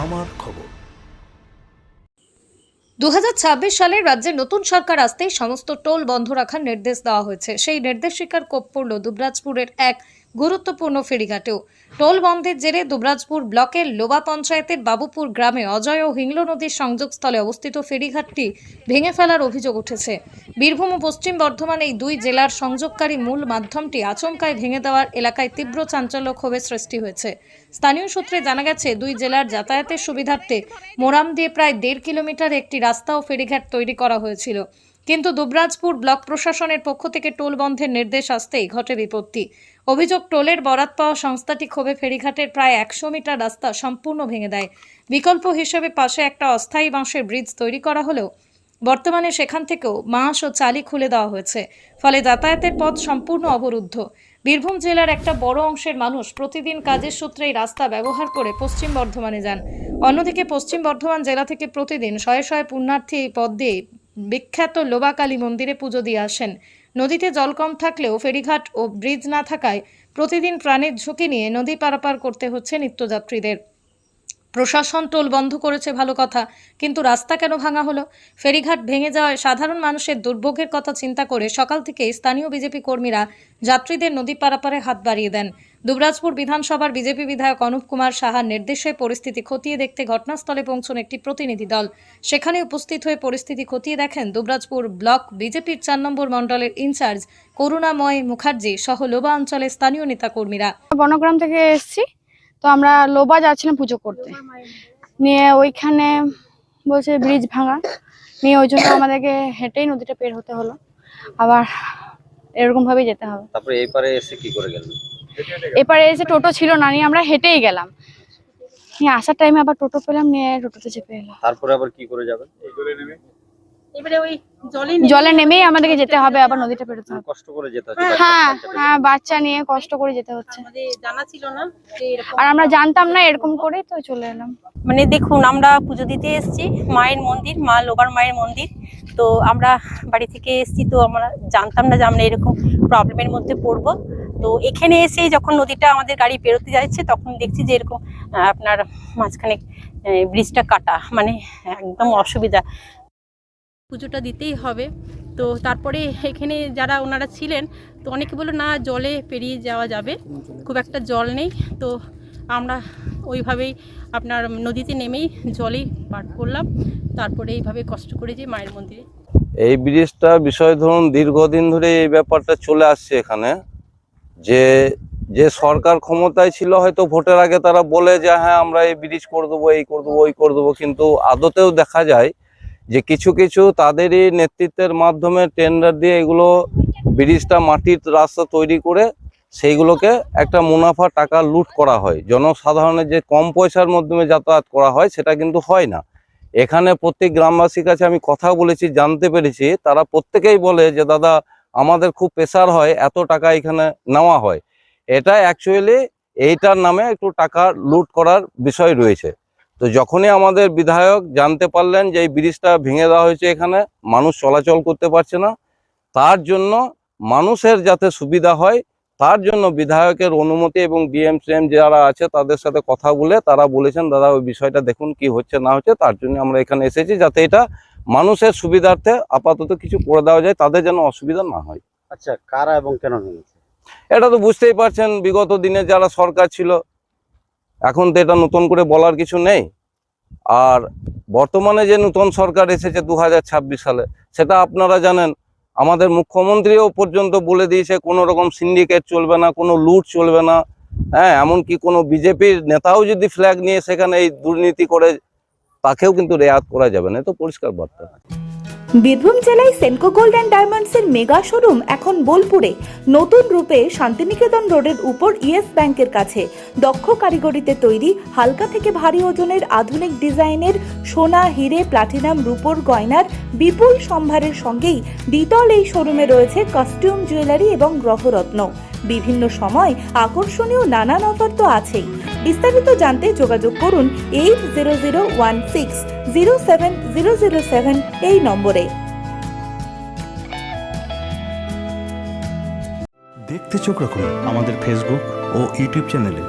আমার খবর। 2026 সালে রাজ্যে নতুন সরকার আসতেই সমস্ত টোল বন্ধ রাখার নির্দেশ দেওয়া হয়েছে। সেই নির্দেশ স্বীকার কোপ পড়ল দুবরাজপুরের এক গুরুত্বপূর্ণ ফেরিঘাটেও। টোল বন্ধের জেরে দুবরাজপুর ব্লকের লোবা পঞ্চায়েতের বাবুপুর গ্রামে অজয় ও হিংলো নদীর সংযোগস্থলে অবস্থিত ফেরিঘাটটি ভেঙে ফেলার অভিযোগ উঠেছে। বীরভূম ও পশ্চিম বর্ধমান এই দুই জেলার সংযোগকারী মূল মাধ্যমটি আচমকায় ভেঙে দেওয়ার এলাকায় তীব্র চাঞ্চল্য ক্ষোভের সৃষ্টি হয়েছে। স্থানীয় সূত্রে জানা গেছে, দুই জেলার যাতায়াতের সুবিধার্থে মোরাম দিয়ে প্রায় 1.5 কিলোমিটার একটি রাস্তা ও ফেরিঘাট তৈরি করা হয়েছিল। কিন্তু দুবরাজপুর ব্লক প্রশাসনের পক্ষ থেকে টোল বন্ধের নির্দেশ আসতেই ঘটে বিপত্তি। অভিযোগ, টোলের বরাত পাওয়া সংস্থাটি ক্ষোভে ফেরিঘাটের প্রায় 100 মিটার রাস্তা সম্পূর্ণ ভেঙে দেয়। বিকল্প হিসেবে পাশে একটা অস্থায়ী বাঁশের ব্রিজ তৈরি করা হলেও বর্তমানে সেখান থেকেও বাঁশ ও চালি খুলে দেওয়া হয়েছে। ফলে যাতায়াতের পথ সম্পূর্ণ অবরুদ্ধ। বীরভূম জেলার একটা বড় অংশের মানুষ প্রতিদিন কাজের সূত্রে এই রাস্তা ব্যবহার করে পশ্চিম বর্ধমানে যান। অন্যদিকে পশ্চিম বর্ধমান জেলা থেকে প্রতিদিন শয়ে শয়ে পুণ্যার্থী এই পথ দিয়ে বিখ্যাত লোবা কালী মন্দিরে পুজো দিয়ে আসেন। নদীতে জল কম থাকলেও ফেরিঘাট ও ব্রিজ না থাকায় প্রতিদিন প্রাণের ঝুঁকি নিয়ে নদী পারাপার করতে হচ্ছে নিত্যযাত্রীদের। প্রশাসন টোল বন্ধ করেছে ভালো কথা, কিন্তু রাস্তা কেন ভাঙা হলো? ফেরিঘাট ভেঙে যাওয়ায় সাধারণ মানুষের দুর্ভোগের কথা চিন্তা করে সকাল থেকে স্থানীয় বিজেপি কর্মীরা যাত্রীদের নদী পারাপারে হাত বাড়িয়ে দেন। দুবরাজপুর বিধানসভার বিজেপি বিধায়ক অনুপ কুমার সাহার নির্দেশে পরিস্থিতি খতিয়ে দেখতে ঘটনাস্থলে পৌঁছন একটি প্রতিনিধি দল। সেখানে উপস্থিত হয়ে পরিস্থিতি খতিয়ে দেখেন দুবরাজপুর ব্লক বিজেপির 4 নম্বর মণ্ডলের ইনচার্জ করুণাময় মুখার্জি সহ লোবা অঞ্চলের স্থানীয় নেতাকর্মীরা। বনগ্রাম থেকে এসেছি, তো আমরা লোবা যাচ্ছিলাম পুজো করতে, নিয়ে ওইখানে বলছে ব্রিজ ভাঙা, নিয়ে ওই জন্য আমাদেরকে হেঁটেই নদীটা পের হতে হলো। আবার এরকম ভাবেই যেতে হবে। তারপরে এই পারে এসে কি করে গেলেন? এপারে এসে টোটো ছিল না, নিয়ে আমরা হেঁটেই গেলাম। নিয়ে আসার টাইমে আবার টোটো পেলাম, নিয়ে টোটোতে চেপে এলাম। তারপরে আবার কি করে যাবেন? এবারে ওই জলে নেমেই আমাদেরকে যেতে হবে, আবার নদীটা পেরোতে হবে। কষ্ট করে যেতে হচ্ছে। হ্যাঁ, বাচ্চা নিয়ে কষ্ট করে যেতে হচ্ছে। আমাদের জানা ছিল না যে এরকম, আর আমরা জানতাম না, এরকম করে তো চলে এলাম। মানে দেখুন, আমরা পুজো দিতে এসেছি মায়ের মন্দির, মা লোবার মায়ের মন্দির। তো আমরা বাড়ি থেকে এসেছি, তো আমরা জানতাম না যে আমরা এরকম প্রবলেমের মধ্যে পড়বো। তো এখানে এসে যখন নদীটা আমাদের গাড়ি পেরোতে যাচ্ছে, তখন দেখছি যে এরকম আপনার মাঝখানে ব্রিজটা কাটা, মানে একদম অসুবিধা। পুজোটা দিতেই হবে। তো তারপরে এখানে যারা ওনারা ছিলেন, তো অনেকে বললো না জলে পেরিয়ে যাওয়া যাবে, খুব একটা জল নেই। তো আমরা ওইভাবেই আপনার নদীতে নেমেই জলেই পার করলাম। তারপরে এইভাবে কষ্ট করে যে মায়ের মন্দিরে। এই ব্রিজটা বিষয় ধরুন দীর্ঘদিন ধরে এই ব্যাপারটা চলে আসছে এখানে, যে সরকার ক্ষমতায় ছিল হয়তো ভোটের আগে তারা বলে যে হ্যাঁ আমরা এই ব্রিজ করে দেবো, এই করে দেবো, ওই করে দেবো, কিন্তু আদতেও দেখা যায় যে কিছু কিছু তাদেরই নেতৃত্বের মাধ্যমে টেন্ডার দিয়ে এগুলো ব্রিজটা মাটির রাস্তা তৈরি করে সেইগুলোকে একটা মুনাফা টাকা লুট করা হয়। জনসাধারণের যে কম পয়সার মাধ্যমে যাতায়াত করা হয় সেটা কিন্তু হয় না। এখানে প্রত্যেক গ্রামবাসীর কাছে আমি কথা বলেছি, জানতে পেরেছি, তারা প্রত্যেকেই বলে যে দাদা আমাদের খুব প্রেসার হয়, এত টাকা এখানে নেওয়া হয়। এটা অ্যাকচুয়ালি এইটার নামে একটু টাকা লুট করার বিষয় রয়েছে। তো যখনই আমাদের বিধায়ক জানতে পারলেন যে এই ব্রিজটা ভেঙে দেওয়া হয়েছে, এখানে মানুষ চলাচল করতে পারছে না, তার জন্য মানুষের যাতে সুবিধা হয় তার জন্য বিধায়কের অনুমতি এবং ডিএম যারা আছে তাদের সাথে কথা বলে তারা বলেছেন দাদা ওই বিষয়টা দেখুন কি হচ্ছে না হচ্ছে, তার জন্য আমরা এখানে এসেছি যাতে এটা মানুষের সুবিধার্থে আপাতত কিছু করে দেওয়া যায়, তাদের যেন অসুবিধা না হয়। আচ্ছা, কারা এবং কেন ভেঙেছে? এটা তো বুঝতেই পারছেন, বিগত দিনে যারা সরকার ছিল, এখন তো এটা নতুন করে বলার কিছু নেই। আর বর্তমানে যে নতুন সরকার এসেছে 2026 সালে, সেটা আপনারা জানেন, আমাদের মুখ্যমন্ত্রীও পর্যন্ত বলে দিয়েছে কোনো রকম সিন্ডিকেট চলবে না, কোনো লুট চলবে না। হ্যাঁ, এমনকি কোনো বিজেপির নেতাও যদি ফ্ল্যাগ নিয়ে সেখানে এই দুর্নীতি করে, তাকেও কিন্তু রেয়াত করা যাবে না। তো পরিষ্কার বার্তা। বীরভূম জেলায় সেনকো গোল্ড অ্যান্ড ডায়মন্ডসের মেগা শোরুম এখন বোলপুরে নতুন রূপে শান্তিনিকেতন রোডের উপর ইয়েস ব্যাংকের কাছে। দক্ষ কারিগরিতে তৈরি হালকা থেকে ভারী ওজনের আধুনিক ডিজাইনের সোনা, হিরে, প্লাটিনাম, রূপোর গয়নার বিপুল সম্ভারের সঙ্গেই দ্বিতল এই শোরুমে রয়েছে কস্টিউম, জুয়েলারি এবং গ্রহরত্ন। বিভিন্ন সময় আকর্ষণীয় নানান অফার তো আছেই। বিস্তারিত জানতে যোগাযোগ করুন 8001607007 এই নম্বরে। দেখতে চোখ রাখুন আমাদের ফেসবুক ও ইউটিউব চ্যানেলে।